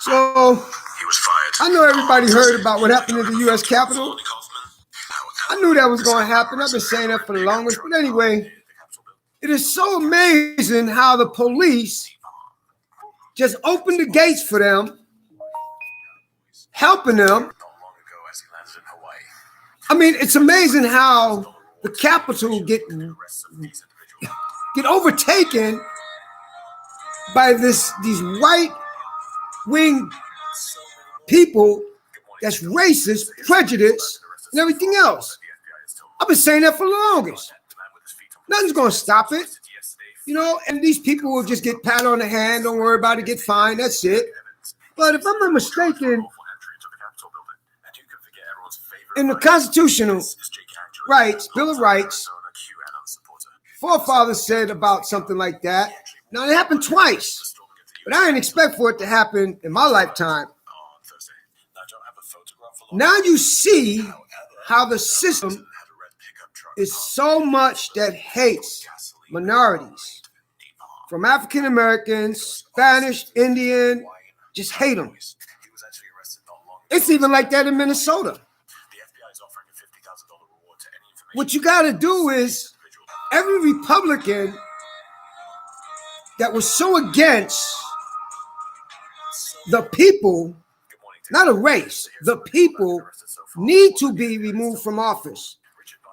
So I know everybody heard about what happened in the U.S. Capitol. I knew that was going to happen. I've been saying that for the longest. But anyway, it is so amazing how the police just opened the gates for them, helping them. I mean, it's amazing how the Capitol get overtaken by these white-wing people that's racist, prejudiced, and everything else. I've been saying that for the longest. Nothing's going to stop it. You know, and these people will just get pat on the hand. Don't worry about it. Get fined. That's it. But if I'm not mistaken, in the constitutional rights, Bill of Rights, forefathers said about something like that. Now, it happened twice, but I didn't expect for it to happen in my lifetime. Now you see how the system is so much that hates minorities, from African Americans, Spanish, Indian, just hate them. It's even like that in Minnesota. What you got to do is, every Republican that was so against the people, not a race, the people need to be removed from office,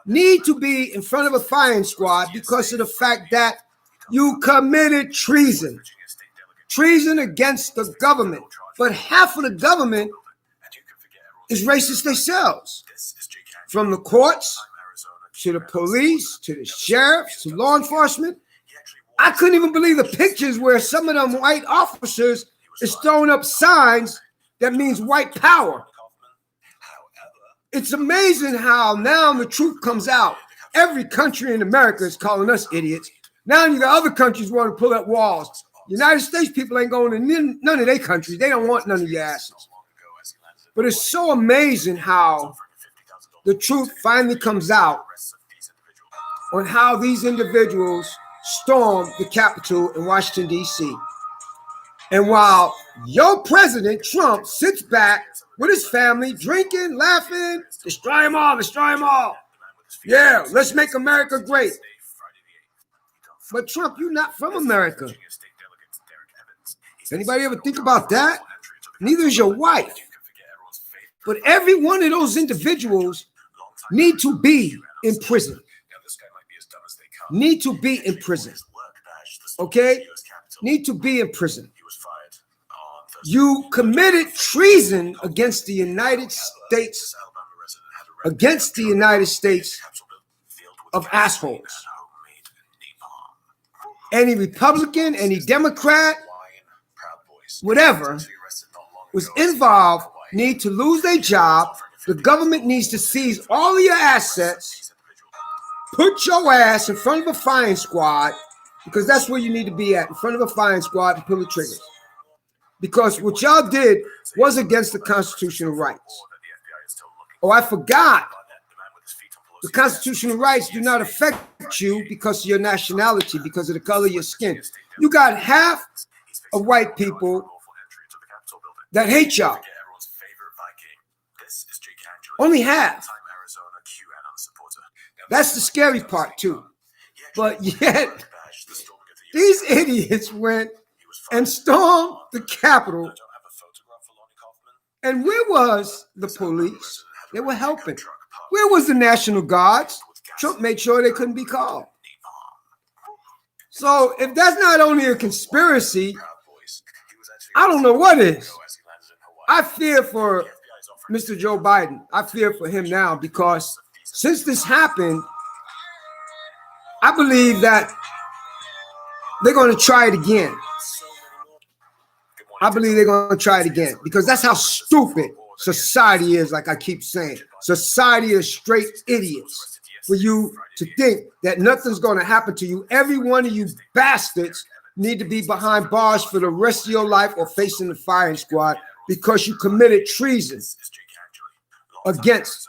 need to be in front of a firing squad because of the fact that you committed treason against the government. But half of the government is racist themselves, from the courts to the police, to the sheriffs, to law enforcement. I couldn't even believe the pictures where some of them white officers is throwing up signs that means white power. It's amazing how now the truth comes out. Every country in America is calling us idiots. Now you got other countries want to pull up walls. United States people ain't going to none of their countries. They don't want none of your asses. But it's so amazing how the truth finally comes out on how these individuals stormed the Capitol in Washington, D.C. And while your president, Trump, sits back with his family, drinking, laughing, destroy them all. Yeah, let's make America great. But Trump, you're not from America. Anybody ever think about that? Neither is your wife. But every one of those individuals need to be in prison. Need to be in prison. Okay? Need to be in prison. You committed treason against the United States, of assholes. Any Republican, any Democrat, whatever was involved need to lose their job. The government needs to seize all of your assets, put your ass in front of a firing squad, because that's where you need to be at, in front of a firing squad, and pull the triggers. Because what y'all did was against the constitutional rights. Oh, I forgot. The constitutional rights do not affect you because of your nationality, because of the color of your skin. You got half of white people that hate y'all. Only half. That's the scary part too. But yet, these idiots went and stormed the Capitol. And where was the police? They were helping. Where was the National Guards? Trump made sure they couldn't be called. So if that's not only a conspiracy, I don't know what is. I fear for Mr. Joe Biden. I fear for him now, because since this happened, I believe that they're going to try it again. I believe they're going to try it again, because that's how stupid society is. Like I keep saying, society is straight idiots. For you to think that nothing's going to happen to you. Every one of you bastards need to be behind bars for the rest of your life or facing the firing squad because you committed treason against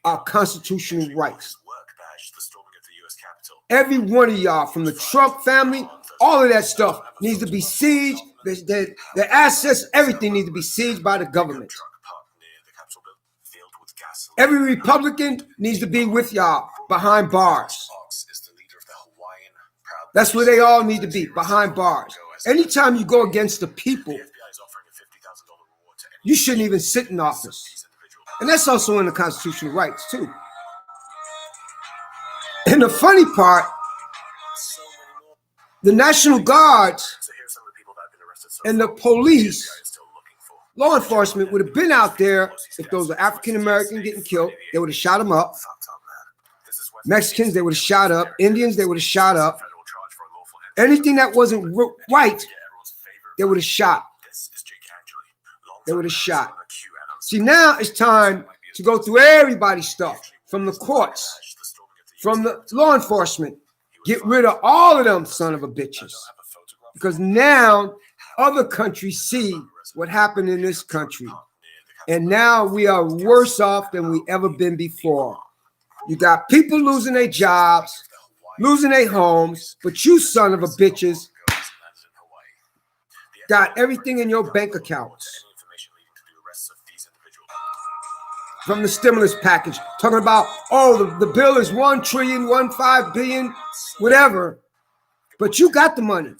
our constitutional rights. Every one of y'all, from the Trump family, all of that stuff needs to be sieged. Their assets, everything needs to be sieged by the government. Every Republican needs to be with y'all behind bars. That's where they all need to be, behind bars. Anytime you go against the people, you shouldn't even sit in office. And that's also in the constitutional rights, too. And the funny part, the National Guards and the police, law enforcement would have been out there if those were African Americans getting killed. They would have shot them up. Mexicans, they would have shot up. Indians, they would have shot up. Anything that wasn't white, they would have shot. They would have shot. See, now it's time to go through everybody's stuff, from the courts, from the law enforcement. Get rid of all of them son of a bitches. Because now other countries see what happened in this country. And now we are worse off than we ever been before. You got people losing their jobs, losing their homes, but you son of a bitches got everything in your bank accounts. From the stimulus package, talking about, oh, the bill is 1 trillion, 15 billion, whatever. But you got the money.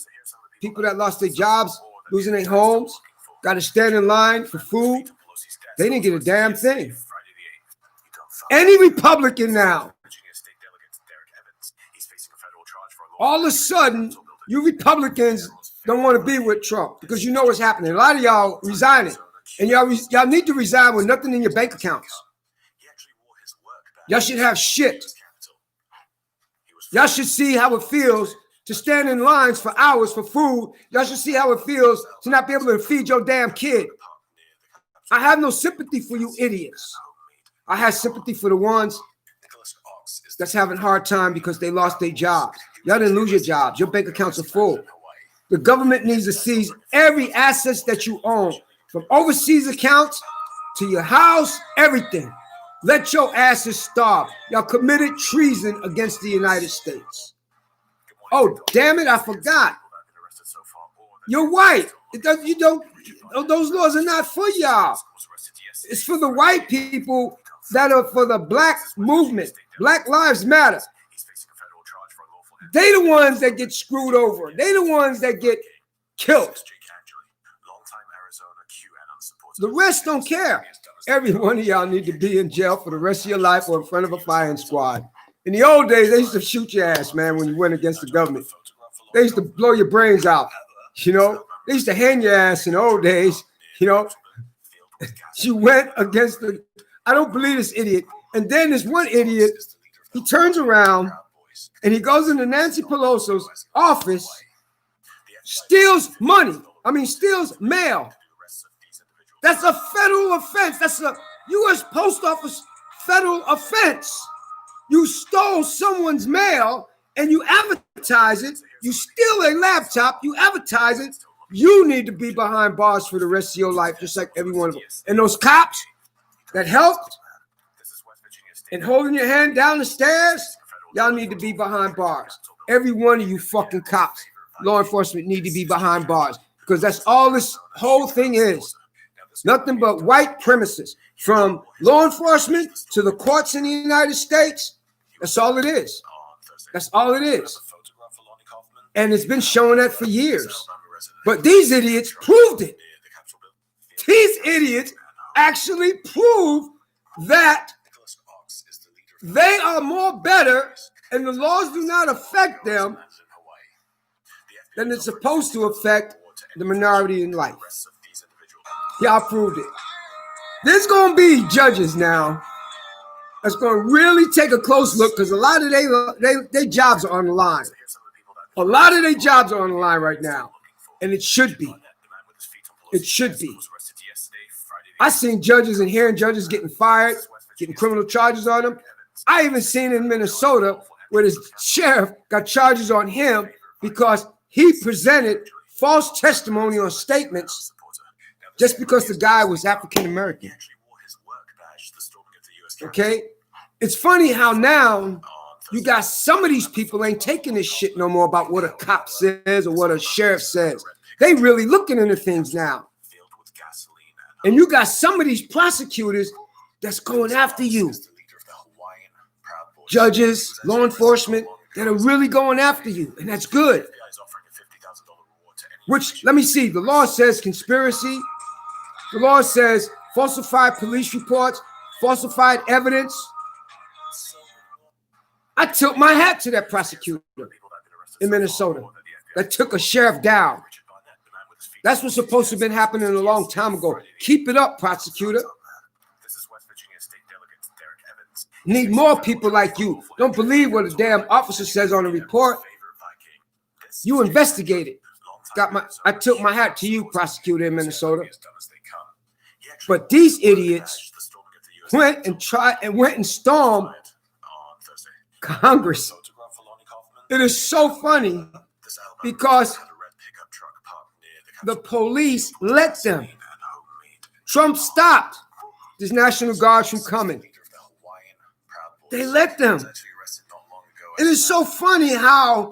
People that lost their jobs, losing their homes, got to stand in line for food. They didn't get a damn thing. Any Republican now, all of a sudden, you Republicans don't want to be with Trump because you know what's happening. A lot of y'all resigning. And y'all need to resign with nothing in your bank accounts. Y'all should have shit. Y'all should see how it feels to stand in lines for hours for food. Y'all should see how it feels to not be able to feed your damn kid. I have no sympathy for you idiots. I have sympathy for the ones that's having a hard time because they lost their jobs. Y'all didn't lose your jobs. Your bank accounts are full. The government needs to seize every asset that you own. From overseas accounts to your house, everything. Let your asses starve. Y'all committed treason against the United States. Oh, damn it, I forgot. You're white. Those laws are not for y'all. It's for the white people that are for the black movement. Black Lives Matter. They the ones that get screwed over. They the ones that get killed. The rest don't care. Every one of y'all need to be in jail for the rest of your life or in front of a firing squad. In the old days, they used to shoot your ass, man, when you went against the government. They used to blow your brains out, you know. They used to hang your ass in the old days, you know. You went against the, I don't believe this idiot. And then this one idiot, he turns around and he goes into Nancy Pelosi's office, steals money. Steals mail. That's a federal offense. That's a U.S. Post Office federal offense. You stole someone's mail and you advertise it. You steal a laptop. You advertise it. You need to be behind bars for the rest of your life, just like every one of them. And those cops that helped and holding your hand down the stairs, y'all need to be behind bars. Every one of you fucking cops, law enforcement need to be behind bars because that's all this whole thing is. Nothing but white premises from law enforcement to the courts in the United States. That's all it is. That's all it is. And it's been showing that for years. But these idiots proved it. These idiots actually proved that they are more better and the laws do not affect them than it's supposed to affect the minority in life. Y'all proved it. There's going to be judges now that's going to really take a close look because a lot of their jobs are on the line. A lot of their jobs are on the line right now. And it should be. It should be. I seen judges and hearing judges getting fired, getting criminal charges on them. I even seen in Minnesota where the sheriff got charges on him because he presented false testimony on statements just because the guy was African American. Okay? It's funny how now you got some of these people ain't taking this shit no more about what a cop says or what a sheriff says. They really looking into things now. And you got some of these prosecutors that's going after you. Judges, law enforcement that are really going after you. And that's good. Which, let me see, the law says conspiracy. The law says falsified police reports, falsified evidence. I tilt my hat to that prosecutor in Minnesota that took a sheriff down. That's what's supposed to have been happening a long time ago. Keep it up, prosecutor. Need more people like you. Don't believe what a damn officer says on a report. You investigate it. I tilt my hat to you, prosecutor in Minnesota. But these idiots went and stormed Congress. It is so funny because the police let them. Trump stopped this National Guard from coming. They let them. It is so funny how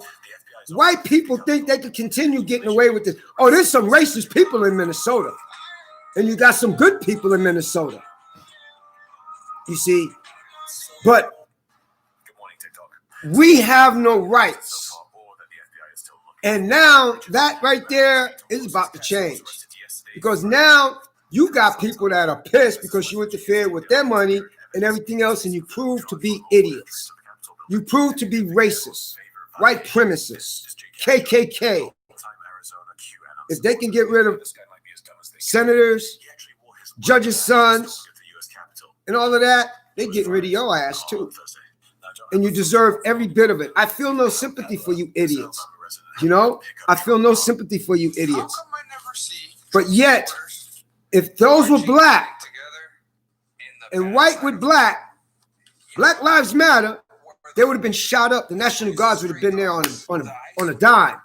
white people think they can continue getting away with this. Oh, there's some racist people in Minnesota. And you got some good people in Minnesota. You see, but we have no rights. And now that right there is about to change. Because now you got people that are pissed because you interfered with their money and everything else, and you prove to be idiots. You prove to be racist, white supremacists, KKK. If they can get rid of senators, judges' sons, and all of that, they're getting rid of your ass too. And you deserve every bit of it. I feel no sympathy for you idiots. You know, I feel no sympathy for you idiots. But yet, if those were black and white with black, Black Lives Matter, they would have been shot up. The National Guards would have been there on a dime.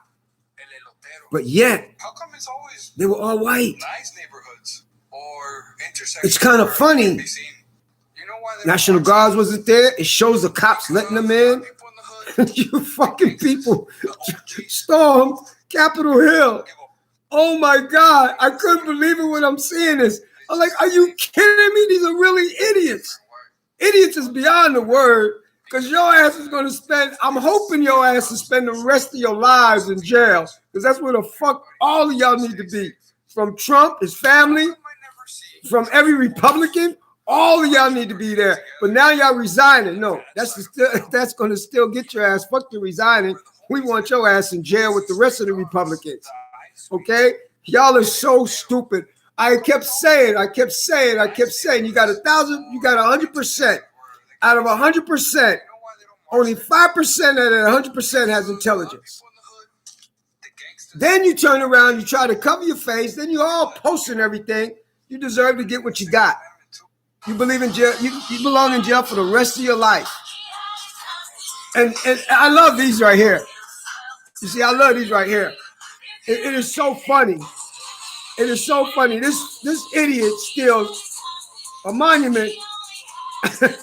But yet, they were all white. It's kind of funny. National Guards wasn't there. It shows the cops letting them in. You fucking people stormed Capitol Hill. Oh my God. I couldn't believe it when I'm seeing this. I'm like, are you kidding me? These are really idiots. Idiots is beyond the word, because your ass is going to spend, I'm hoping your ass will spend the rest of your lives in jail, because that's where the fuck all of y'all need to be. From Trump, his family, from every Republican, all of y'all need to be there. But now y'all resigning. No, that's going to still get your ass. Fuck you resigning. We want your ass in jail with the rest of the Republicans. Okay? Y'all are so stupid. I kept saying, you got 1,000, you got 100%. Out of 100%, only 5% of that 100% has intelligence. Then you turn around, you try to cover your face, then you're all posting everything. You deserve to get what you got. You believe in jail, you belong in jail for the rest of your life. And I love these right here. You see, I love these right here. It is so funny. It is so funny. This idiot steals a monument. I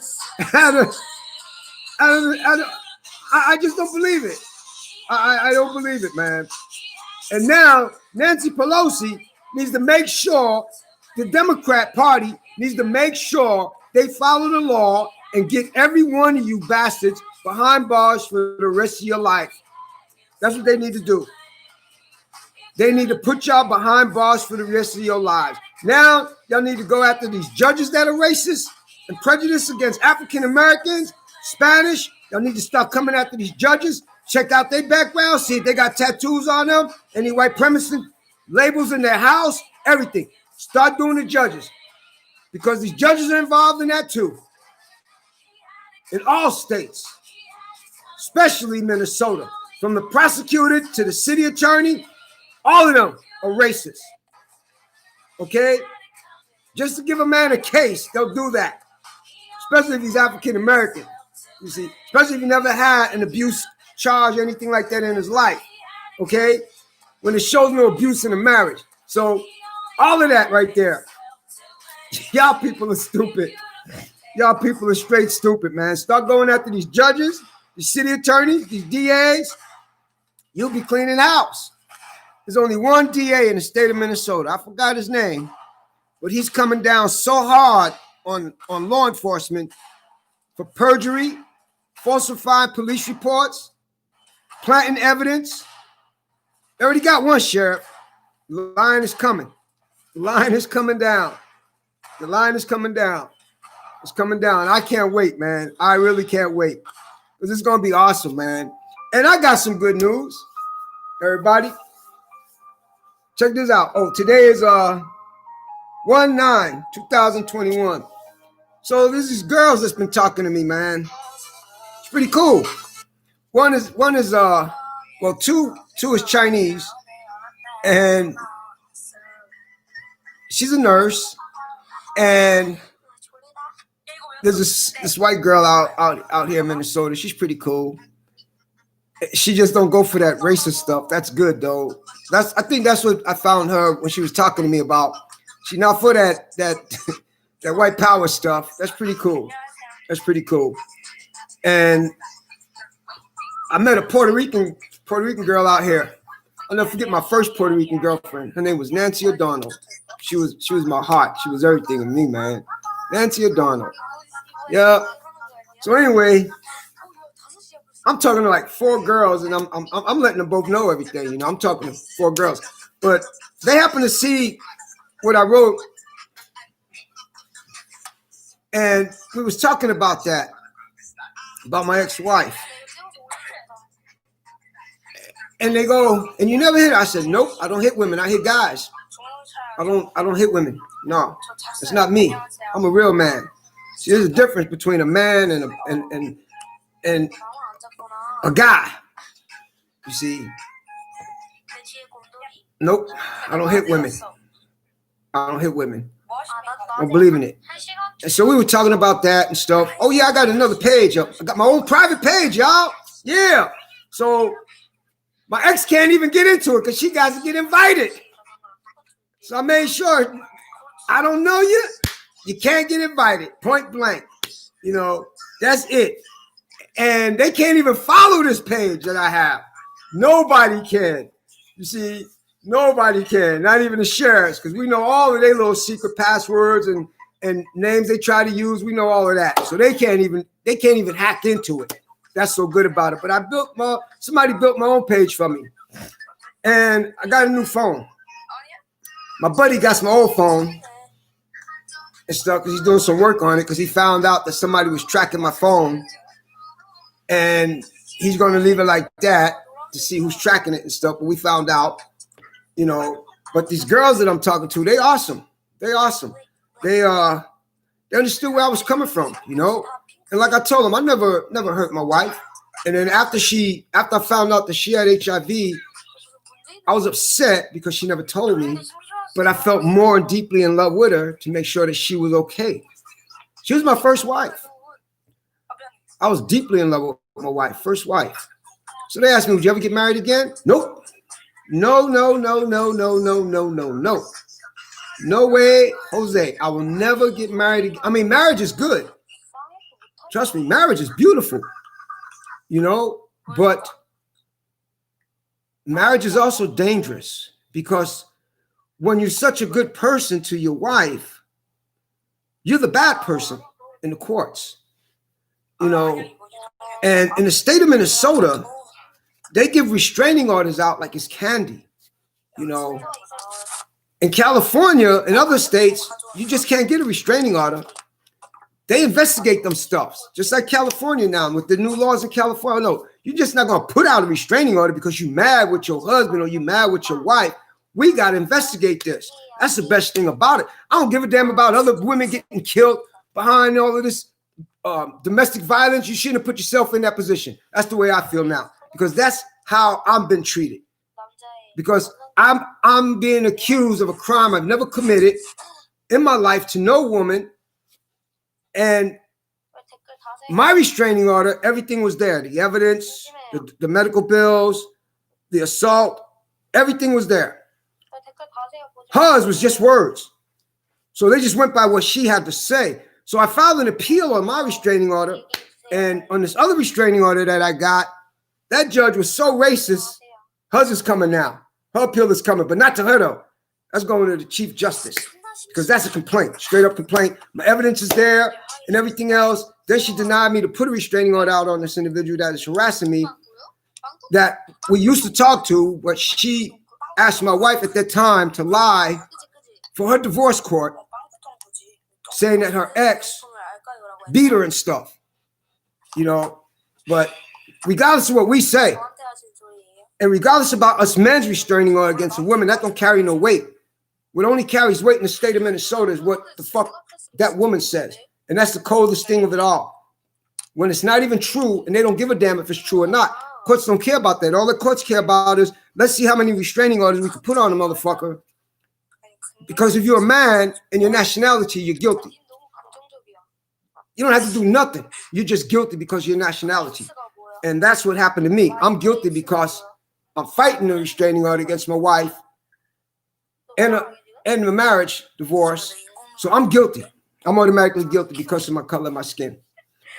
just don't believe it. I don't believe it, man. And now Nancy Pelosi needs to make sure, the Democrat Party needs to make sure they follow the law and get every one of you bastards behind bars for the rest of your life. That's what they need to do. They need to put y'all behind bars for the rest of your lives. Now, y'all need to go after these judges that are racist and prejudiced against African Americans, Spanish. Y'all need to stop coming after these judges. Check out their background, see if they got tattoos on them, any white supremacy labels in their house, everything. Start doing the judges, because these judges are involved in that too. In all states, especially Minnesota, from the prosecutor to the city attorney, all of them are racist. Okay? Just to give a man a case, they'll do that. Especially if he's African American. You see, especially if he never had an abuse charge or anything like that in his life. Okay? When it shows no abuse in a marriage. So, all of that right there. Y'all people are stupid. Y'all people are straight stupid, man. Start going after these judges the city attorneys, these DAs, you'll be cleaning house. There's only one DA in the state of Minnesota. I forgot his name, but he's coming down so hard on law enforcement for perjury, falsifying police reports, planting evidence. They already got one, Sheriff. The line is coming. The line is coming down. The line is coming down. It's coming down. I can't wait, man. I really can't wait. This is going to be awesome, man. And I got some good news, everybody. Check this out. Oh, today is 1/9/2021. So this is girls that's been talking to me, man. It's pretty cool. One is well, two is Chinese, and she's a nurse, and there's this white girl out here in Minnesota. She's pretty cool. She just don't go for that racist stuff. That's good though. I think that's what I found her when she was talking to me about. She's not for that white power stuff. That's pretty cool. That's pretty cool. And I met a Puerto Rican girl out here. I'll never forget my first Puerto Rican girlfriend. Her name was Nancy O'Donnell. She was my heart. She was everything in me, man. Nancy O'Donnell. Yeah. So anyway, I'm talking to like 4 girls, and I'm letting them both know everything. You know, I'm talking to 4 girls, but they happen to see what I wrote, and we was talking about that, about my ex-wife. And they go, and you never hit her? I said, nope, I don't hit women. I hit guys. I don't hit women. No, it's not me. I'm a real man. See, there's a difference between a man and a guy. You see, nope, I don't hit women. I don't hit women. I don't believe in it. And so we were talking about that and stuff. Oh yeah, I got another page up. I got my own private page, y'all. Yeah. So my ex can't even get into it because she got to get invited. So I made sure, I don't know you. You can't get invited, point blank. You know, that's it. And they can't even follow this page that I have. Nobody can. You see, nobody can, not even the sheriffs, because we know all of their little secret passwords and names they try to use. We know all of that. So they can't even hack into it. That's so good about it. But somebody built my own page for me. And I got a new phone. My buddy got my old phone and stuff because he's doing some work on it because he found out that somebody was tracking my phone. And he's going to leave it like that to see who's tracking it and stuff. But we found out, you know, but these girls that I'm talking to, they awesome. They awesome. They understood where I was coming from, you know. And like I told them, I never hurt my wife. And then after I found out that she had HIV, I was upset because she never told me. But I felt more deeply in love with her to make sure that she was okay. She was my first wife. I was deeply in love with my wife, first wife. So they asked me, would you ever get married again? Nope. No. No way, Jose. I will never get married again. I mean, marriage is good. Trust me, marriage is beautiful. You know, but marriage is also dangerous because when you're such a good person to your wife, you're the bad person in the courts. You know, and in the state of Minnesota, they give restraining orders out like it's candy. You know, in California and other states, you just can't get a restraining order. They investigate them stuffs, just like California now with the new laws in California. No, you're just not going to put out a restraining order because you're mad with your husband or you're mad with your wife. We got to investigate this. That's the best thing about it. I don't give a damn about other women getting killed behind all of this domestic violence. You shouldn't have put yourself in that position. That's the way I feel now because that's how I've been treated. Because I'm being accused of a crime I've never committed in my life to no woman. And my restraining order, everything was there. The evidence, the medical bills, the assault, everything was there. Hers was just words. So they just went by what she had to say. So I filed an appeal on my restraining order, And on this other restraining order that I got, that judge was so racist. Hers is coming now. Her appeal is coming, but not to her though. That's going to the Chief Justice because that's a complaint, straight up complaint. My evidence is there and everything else. Then she denied me to put a restraining order out on this individual that is harassing me that we used to talk to, but she asked my wife at that time to lie for her divorce court, saying that her ex beat her and stuff, you know. But regardless of what we say, and regardless about us men's restraining order against a woman, that don't carry no weight. What only carries weight in the state of Minnesota is what the fuck that woman says. And that's the coldest thing of it all. When it's not even true and they don't give a damn if it's true or not. Courts don't care about that. All the courts care about is, let's see how many restraining orders we can put on a motherfucker. Because if you're a man and your nationality, you're guilty. You don't have to do nothing. You're just guilty because of your nationality. And that's what happened to me. I'm guilty because I'm fighting a restraining order against my wife and the marriage divorce. So I'm guilty. I'm automatically guilty because of my color of my skin.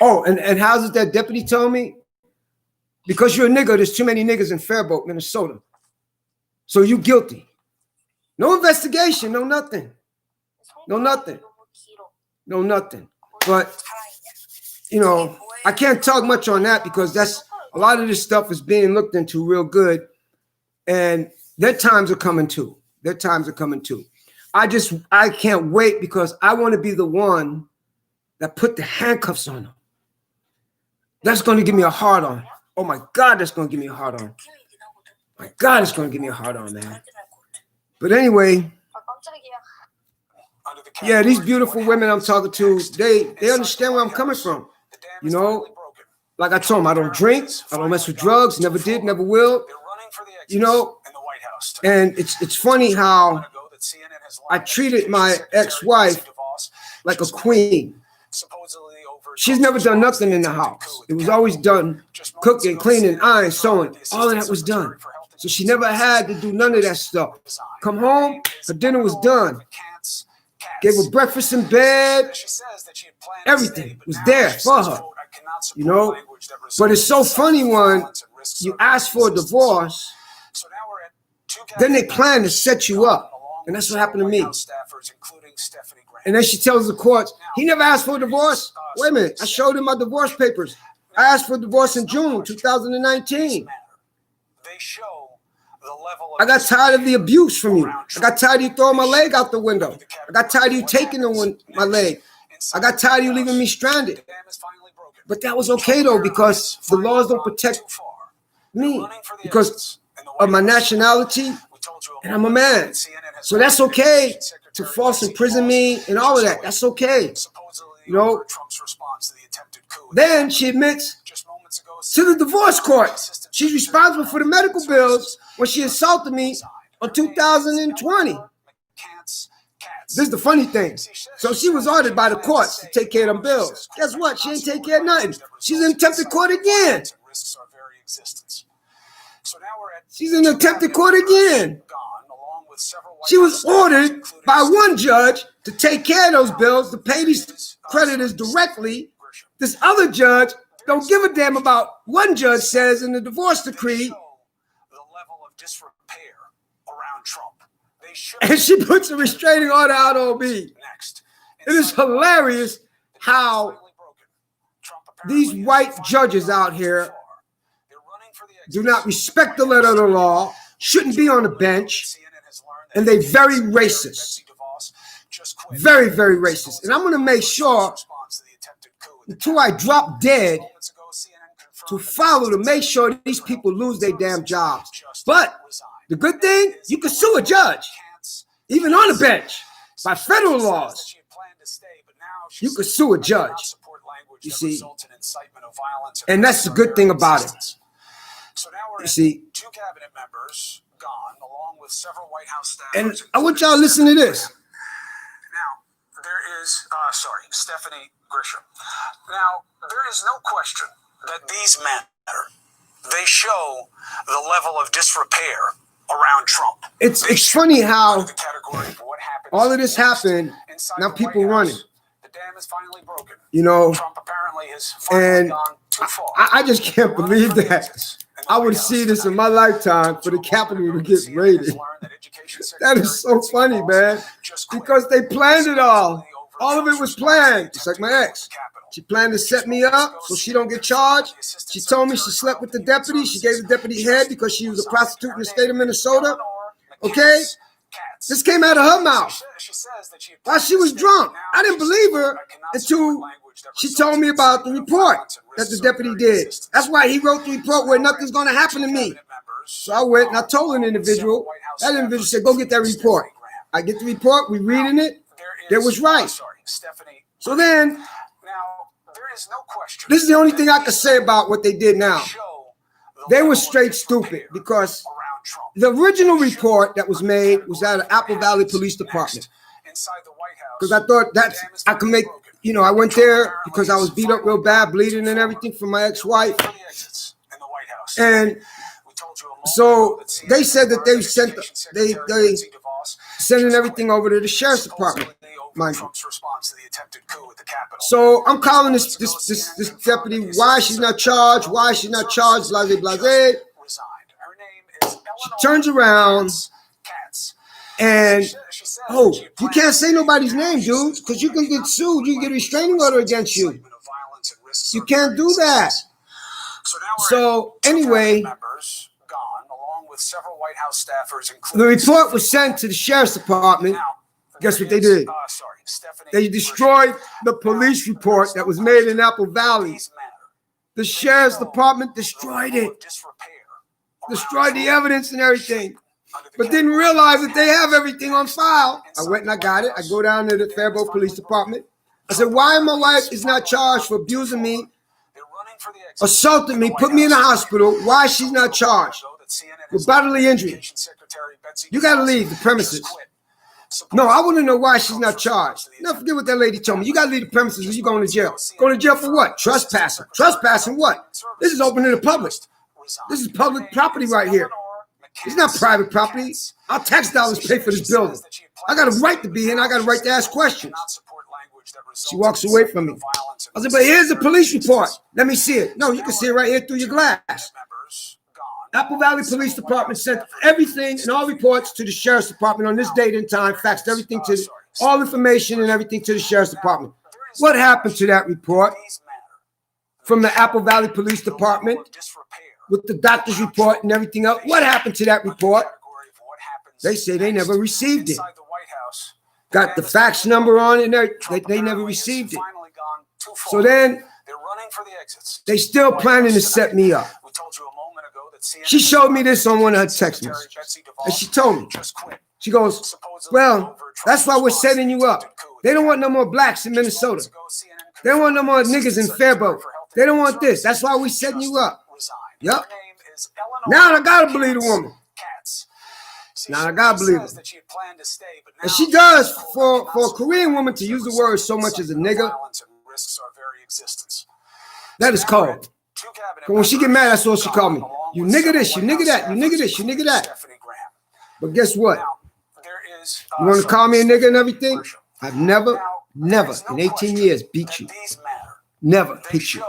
Oh, and how's it that deputy told me? Because you're a nigga, there's too many niggas in Faribault, Minnesota. So you guilty. No investigation, no nothing. No nothing. No nothing. But, you know, I can't talk much on that because that's a lot of this stuff is being looked into real good. And their times are coming too. Their times are coming too. I can't wait because I want to be the one that put the handcuffs on them. That's going to give me a hard on. Oh my God, that's going to give me a hard on. My God, it's going to give me a hard on, man. But anyway, yeah, these beautiful women I'm talking to, they understand where I'm coming from. You know, like I told them, I don't drink, I don't mess with drugs, never did, never will. You know, and it's funny how I treated my ex-wife like a queen. She's never done nothing in the house. It was always done cooking, cleaning, ironing, sewing. All of that was done. So she never had to do none of that stuff. Come home, her dinner was done. Gave her breakfast in bed. Everything was there for her, you know. But it's so funny when you ask for a divorce, then they plan to set you up. And that's what happened to me. And then she tells the courts, he never asked for a divorce. Wait a minute, I showed him my divorce papers. I asked for a divorce in June 2019. I got tired of the abuse from you. I got tired of you throwing my leg out the window. I got tired of you taking my leg. I got tired of you leaving me stranded. But that was okay though, because the laws don't protect me because of my nationality, and I'm a man. So that's okay to false imprison me and all of that. That's okay. You know. Then she admits to the divorce court. She's responsible for the medical bills when she assaulted me in 2020. This is the funny thing. So she was ordered by the courts to take care of them bills. Guess what? She ain't take care of nothing. She's in attempted court again. She's in attempted court again. She was ordered by one judge to take care of those bills, to pay these creditors directly. This other judge don't give a damn about one judge says in the divorce decree. And she puts a restraining order out on me. It is hilarious how these white judges out here do not respect the letter of the law, shouldn't be on the bench, and they're very racist. Very, very racist. And I'm going to make sure until I drop dead to follow to make sure these people lose their damn jobs. But the good thing, you can sue a judge, even on the bench, by federal laws. You can sue a judge, you see. And that's the good thing about it. You see. And I want y'all to listen to this. Now, there is, Stephanie Grisham. Now, there is no question that these men, they show the level of disrepair around Trump. It's funny how all of this happened, now people running. dam is finally broken. You know, Trump apparently has finally gone too far. I just can't believe that. I would see this in my lifetime for the Capitol to get raided. That is so funny, man, because they planned it all. All of it was planned. It's like my ex. She planned to set me up so she don't get charged. She told me she slept with the deputy. She gave the deputy head because she was a prostitute in the state of Minnesota. Okay? This came out of her mouth while she was drunk. I didn't believe her until she told me about the report that the deputy did. That's why he wrote the report where nothing's going to happen to me. So I went and I told an individual. That individual said, go get that report. I get the report. We reading it. It was right. So then, this is the only thing I can say about what they did now. They were straight stupid because the original report that was made was out of Apple Valley Police Department. Because I thought that I could make, you know, I went there because I was beat up real bad, bleeding and everything from my ex-wife. And so they said that they sending everything over to the sheriff's department, mind you. So I'm calling this deputy, why she's not charged, blase, blase. She turns around and, oh, you can't say nobody's name, dude, because you can get sued. You can get a restraining order against you. You can't do that. So anyway, the report was sent to the sheriff's department. Guess what they did? They destroyed the police report that was made in Apple Valley. The sheriff's department destroyed it. Destroyed the evidence and everything, but didn't realize that they have everything on file. I went and I got it. I go down to the Faribault Police Department. I said, why my wife is not charged for abusing me, assaulting me, put me in the hospital? Why she's not charged with bodily injury? You got to leave the premises. No, I want to know why she's not charged. Now forget what that lady told me. You got to leave the premises or you're going to jail. Going to jail for what? Trespassing. Trespassing what? This is open to the public. This is public property right here. It's not private property. Our tax dollars pay for this building. I got a right to be here and I got a right to ask questions. She walks away from me. I said, but here's the police report. Let me see it. No, you can see it right here through your glass. Apple Valley Police Department sent everything and all reports to the sheriff's department on this date and time, faxed everything to all information and everything to the sheriff's department. What happened to that report from the Apple Valley Police Department? With the doctor's report and everything else. What happened to that report? They say they never received it. Got the fax number on it and they never received it. So then they still planning to set me up. She showed me this on one of her text messages. And she told me, she goes, well, that's why we're setting you up. They don't want no more blacks in Minnesota. They don't want no more niggas in Faribault. They don't want this. That's why we're setting you up. Yep. Now I gotta believe the woman. Now I gotta believe her. And she does for a Korean woman to use the word so much as a nigga. That is cold. When she get mad, that's what she called me. You nigga this, you nigga that, you nigga this, you nigga that. But guess what? You want to call me a nigga and everything? I've never in 18 years beat you. Never hit you.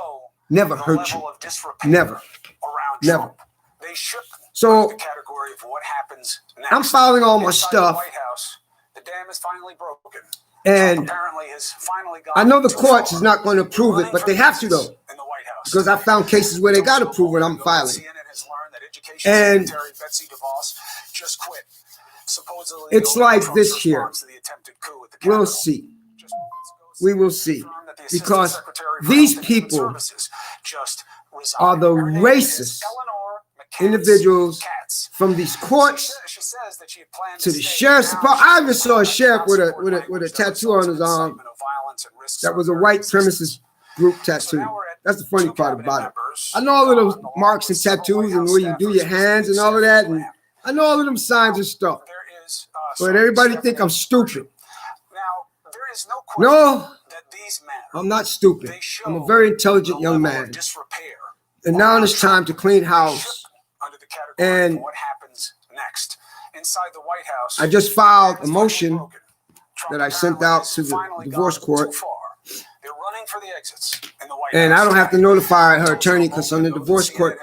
Never hurt you. Never. Never. So I'm filing all my stuff. And I know the courts is not going to approve it, but they have to though. Because I found cases where they got to prove it, I'm filing. And it's like this here. We'll see. We will see. Because these people are the racist individuals from these courts to the sheriff's department. I even saw a sheriff with a tattoo on his arm that was a white supremacist group tattoo. That's the funny part about it. I know all of those marks and tattoos and where you do your hands and all of that, and I know all of them signs and stuff. But everybody think I'm stupid. No, I'm not stupid. I'm a very intelligent young man. And now it's time to clean house. And I just filed a motion that I sent out to the divorce court They're running for the exits in the White And House. I don't have to notify her attorney because on the divorce court,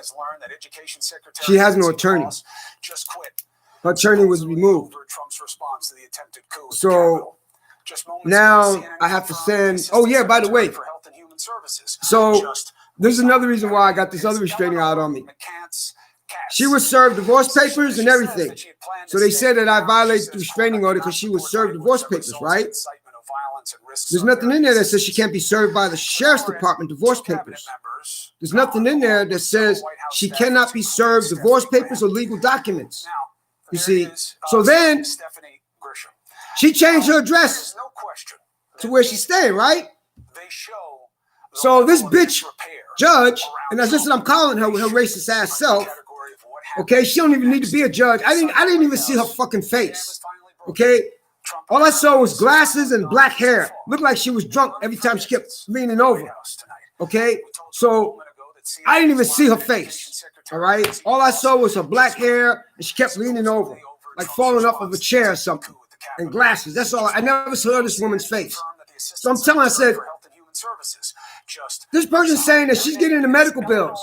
she has no attorney. Just quit. Her attorney was removed. Over Trump's response to the attempted coup at the So Capitol. Just moments now ago, CNN I have to confirmed send. the Oh yeah, by the way, for Health and Human Services so just there's another reason why I got this other restraining order on me. She was served divorce papers and everything. So they said that I violated the restraining order because she was served divorce papers, right? There's nothing in there that says she can't be served by the sheriff's department divorce papers. There's nothing in there that says she cannot be served divorce papers or legal documents. You see, so then she changed her address to where she's staying, right? So this bitch judge, and that's just what I'm calling her with her racist ass self. Okay, she don't even need to be a judge. I didn't even see her fucking face. Okay, all I saw was glasses and black hair. Looked like she was drunk every time she kept leaning over. Okay, so I didn't even see her face. All right, all I saw was her black hair, and she kept leaning over, like falling off of a chair or something, and glasses. That's all. I never saw this woman's face. So I'm telling her, I said, this person's saying that she's getting the medical bills.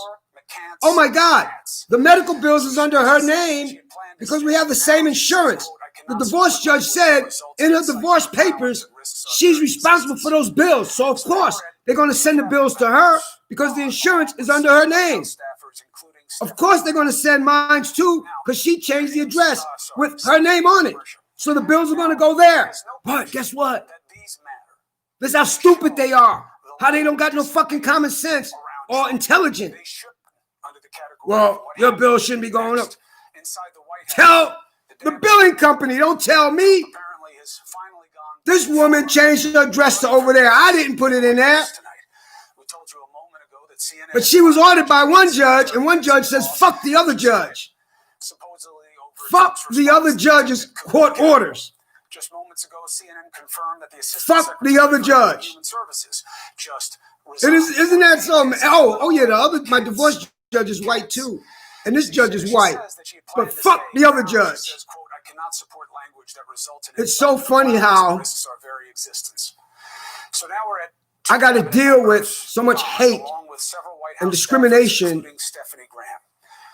Oh my God, the medical bills is under her name because we have the same insurance. The divorce judge said in her divorce papers, she's responsible for those bills. So of course, they're going to send the bills to her because the insurance is under her name. Of course, they're going to send mine too because she changed the address with her name on it. So the bills are going to go there. But guess what? This is how stupid they are. How they don't got no fucking common sense or intelligence. Well, your bill shouldn't be going up. Tell the billing company. Don't tell me. This woman changed her address to over there. I didn't put it in there. But she was ordered by one judge, and one judge says, fuck the other judge. Fuck the other judge's court orders. Just moments ago, CNN confirmed that the assistant fuck the other judge. Isn't that so? Oh yeah, my divorce judge is white too, and this judge is white. But fuck the other judge. It's so funny how I got to deal with so much hate and discrimination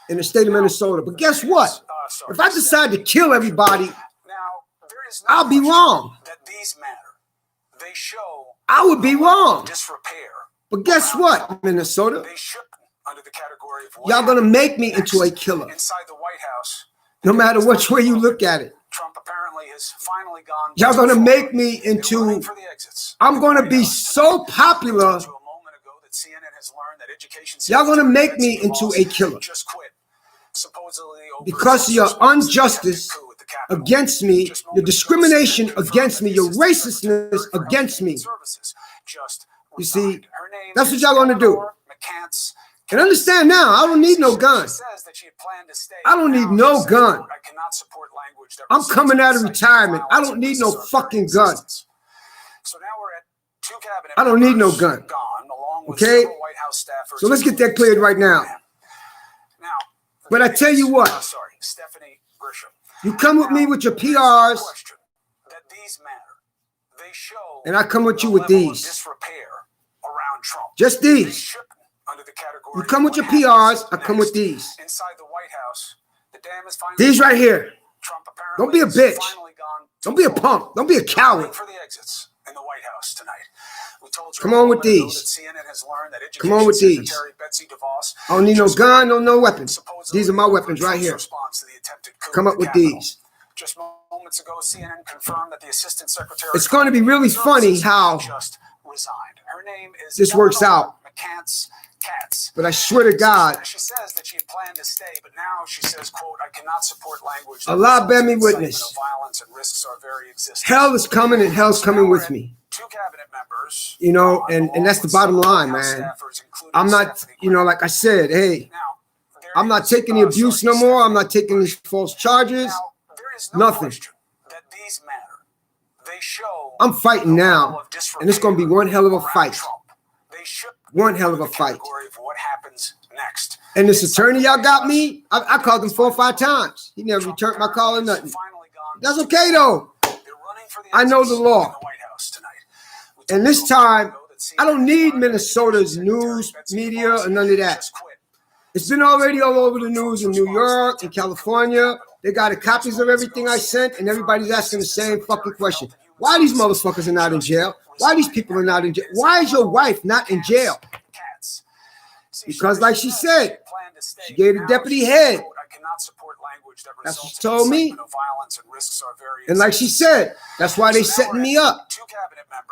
in the state of Minnesota. But guess what? If I decide to kill everybody, I'll be wrong. I would be wrong. But guess what, Minnesota? Y'all gonna make me into a killer. No matter which way you look at it. Y'all gonna make me into, I'm gonna be so popular. Y'all gonna make me into a killer. Because of your injustice against me, your discrimination against me, your racistness against me. You see, that's what y'all gonna do. And understand now, I don't need no gun. I don't need no gun. I'm coming out of retirement. I don't need no fucking gun. I don't need no gun. Okay? So let's get that cleared right now. But I tell you what, you come with me with your PRs, and I come with you with these. Just these. You come with your PRs, I come with these. These right here. Don't be a bitch. Don't be a punk. Don't be a coward. Come on with these. Come on with these. I don't need no gun, no weapons. These are my weapons right here. Come up with these. Just moments ago, CNN confirmed that the assistant secretary. It's going to be really funny how this works out. But I swear to God, she says that she had planned to stay, but now she says, "quote I cannot support language." Allah bear me witness. Violence and risks are very existent. Hell is coming, and hell's coming with me. Two cabinet members, you know, and that's the bottom line, man. I'm not, you know, like I said, hey, I'm not taking the abuse no more. I'm not taking these false charges. Nothing. I'm fighting now, and it's going to be one hell of a fight. One hell of a fight. And this attorney y'all got me, I called him 4 or 5 times. He never returned my call or nothing. That's okay though. I know the law. And this time, I don't need Minnesota's news media or none of that. It's been already all over the news in New York and California. They got copies of everything I sent, and everybody's asking the same fucking question. Why these motherfuckers are not in jail? Why these people are not in jail? Why is your wife not in jail? Because like she said, she gave the deputy head. That's what she told me. And like she said, that's why they setting me up.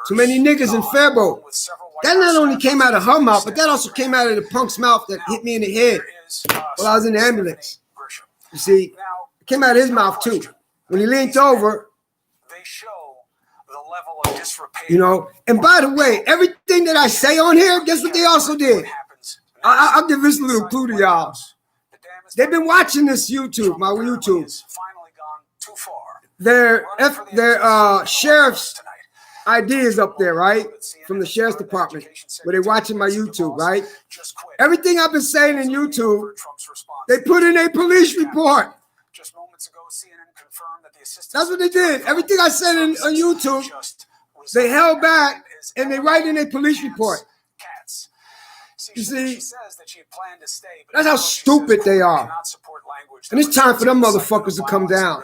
Too many niggas in Faribault. That not only came out of her mouth, but that also came out of the punk's mouth that hit me in the head while I was in the ambulance. You see, it came out of his mouth too. When he leaned over, you know, and by the way, everything that I say on here, guess what they also did? I'll give this little clue to y'all. They've been watching this YouTube, my YouTube. Their sheriff's ID is up there, right? From the sheriff's department, where they're watching my YouTube, right? Everything I've been saying in YouTube, they put in a police report. That's what they did. Everything I said on YouTube, they held back and they write in a police report. You see, that's how stupid they are. And it's time for them motherfuckers to come down.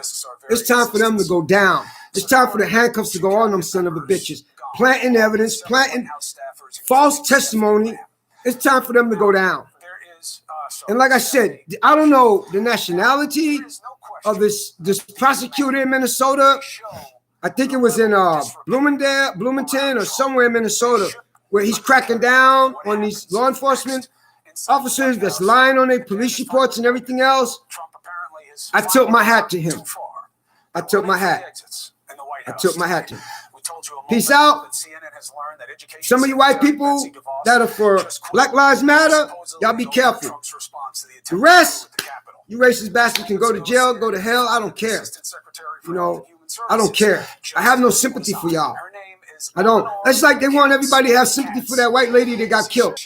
It's time for them to go down. It's time for the handcuffs to go on them son of a bitches. Planting evidence, planting false testimony. It's time for them to go down. And like I said, I don't know the nationality of this prosecutor in Minnesota. I think it was in Bloomington or somewhere in Minnesota, where he's cracking down on these law enforcement officers that's lying on their police reports and everything else. I tilt my hat to him. I tilt my hat. I tilt my hat to him. Peace out. Some of you white people that are for Black Lives Matter, y'all be careful. The rest, you racist bastards can go to jail, go to hell. I don't care. You know, I don't care. I have no sympathy for y'all. I don't. That's like they want everybody to have sympathy for that white lady that got killed.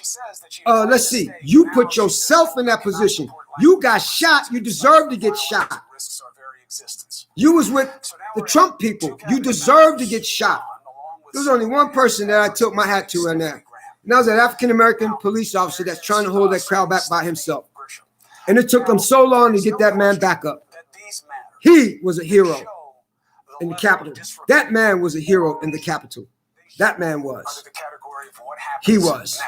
Let's see. You put yourself in that position. You got shot. You deserve to get shot. You was with the Trump people. You deserve to get shot. There's only one person that I took my hat to in there. And that was an African-American police officer that's trying to hold that crowd back by himself. And it took them so long to get that man back up. He was a hero in the Capitol. That man was a hero in the Capitol. That man was. He was.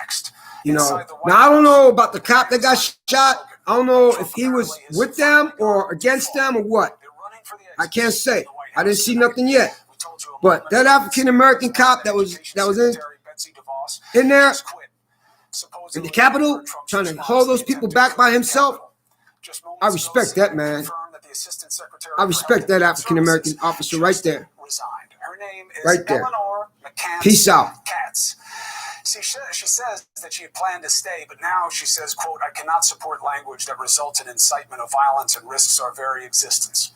You know. Now, I don't know about the cop that got shot. I don't know if he was with them or against them or what. I can't say. I didn't see nothing yet. But that African-American cop that was in there in the Capitol trying to hold those people back by himself, I respect that man. I respect that African-American officer right there. Right there. Peace out. See, she says that she had planned to stay, but now she says, quote, I cannot support language that results in incitement of violence and risks our very existence.